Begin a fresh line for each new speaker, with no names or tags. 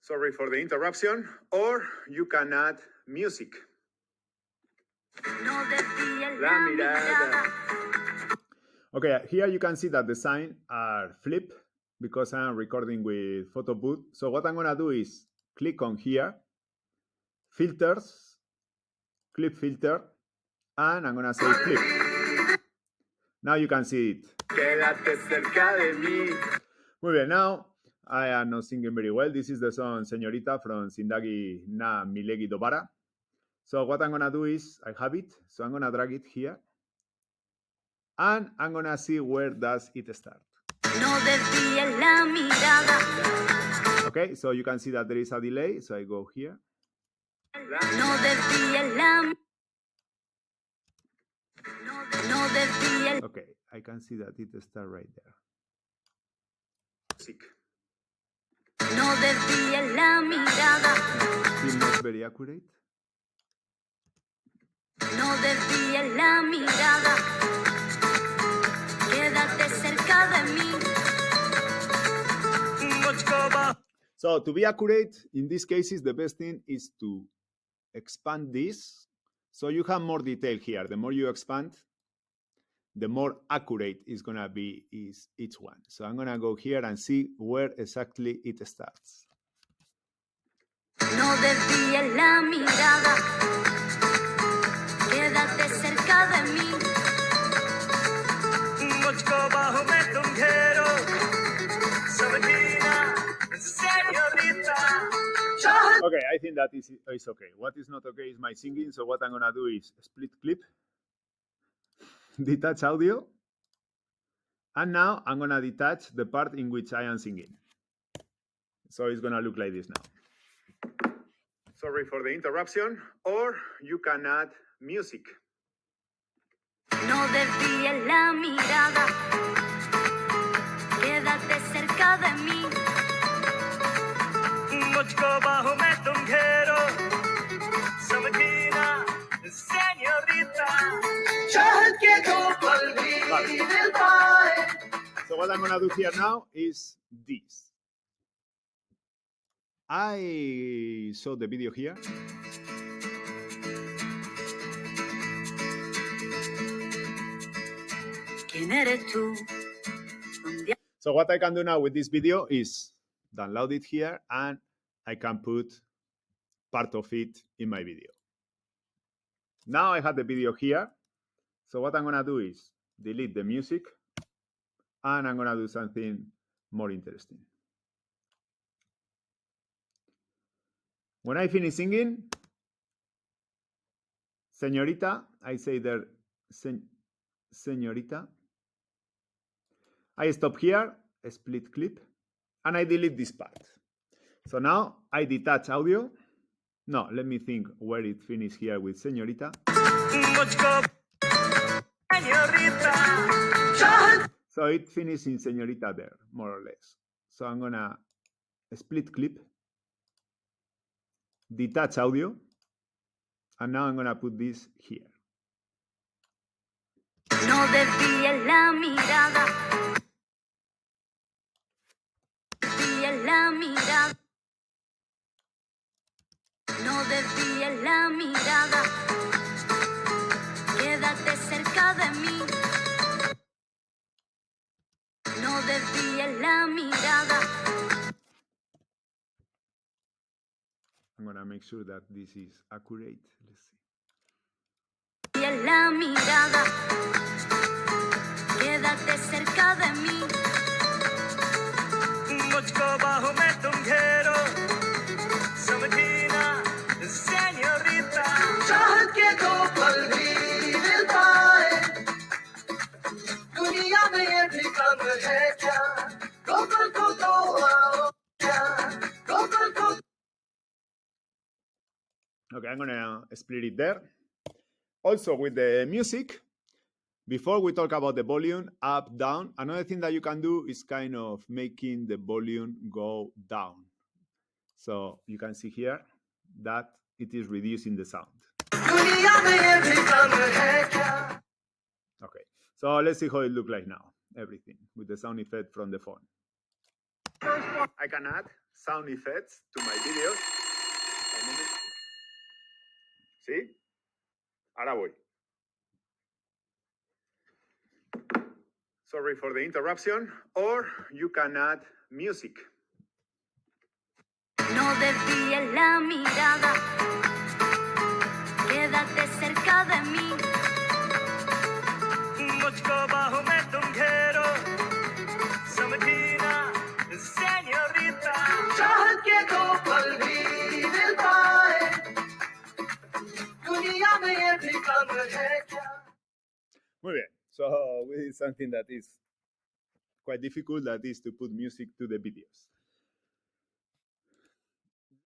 Sorry for the interruption. Or you can add music. La mirada. Okay, here you can see that the signs are flipped because I'm recording with photo booth. So what I'm gonna do is click on here, filters, clip filter, and I'm gonna say flip. Now you can see it. Quédate cerca de mí. Muy bien, now I am not singing very well. This is the song Señorita from Zindagi Na Milegi Dobara. So what I'm gonna do is, I have it, so I'm gonna drag it here. And I'm gonna see where does it start. Okay, so you can see that there is a delay, so I go here. Okay, I can see that it starts right there. Still not very accurate. No desvíes la mirada. Quédate cerca de mí. So to be accurate, in this case, the best thing is to expand this. So you have more detail here. The more you expand, the more accurate is gonna be each one. So I'm gonna go here and see where exactly it starts. No desvíes la mirada. Quédate cerca de mí. मुझको बाहों में तुम घेरो. Okay, I think that is okay. What is not okay is my singing. So what I'm gonna do is split clip, detach audio, and now I'm gonna detach the part in which I am singing. So it's gonna look like this now. Sorry for the interruption. Or you can add music. No desvíes la mirada. Quédate cerca de mí. मुझको बाहों में तुम घेरो. समझी ना, señorita. चाहत के दो पल भी मिल पाए. So what I'm gonna do here now is this. I saw the video here. So what I can do now with this video is download it here and I can put part of it in my video. Now I have the video here. So what I'm gonna do is delete the music and I'm gonna do something more interesting. When I finish singing, señorita, I say there, señorita. I stop here, split clip, and I delete this part. So now I detach audio. No, let me think where it finished here with señorita. So it finished in señorita there, more or less. So I'm gonna split clip, detach audio, and now I'm gonna put this here. No desvíes la mirada. Desvíes la mirada. No desvíes la mirada. Quédate cerca de mí. No desvíes la mirada. I'm gonna make sure that this is accurate. Let's see. La mirada. Quédate cerca de mí. मुझको बाहों में तुम घेरो. समझी ना, señorita. चाहत के दो पल भी मिल पाए. दुनिया में ये भी कम है क्या? दो पल को दो आओ क्या? दो पल को. Okay, I'm gonna split it there. Also with the music, before we talk about the volume, up, down, another thing that you can do is kind of making the volume go down. So you can see here that it is reducing the sound. Okay, so let's see how it looks like now, everything, with the sound effect from the phone. I can add sound effects to my videos. Un moment. ¿Sí? Ahora voy. Sorry for the interruption. Or you can add music.
No desvíes la mirada, quédate cerca de mí. मुझको बाहों में तुम घेरो, समझीना, señorita. चाहत के दो पल भी मिल पाए, दुनिया में ये भी कम है क्या?
Muy bien. So we did something that is quite difficult, that is to put music to the videos.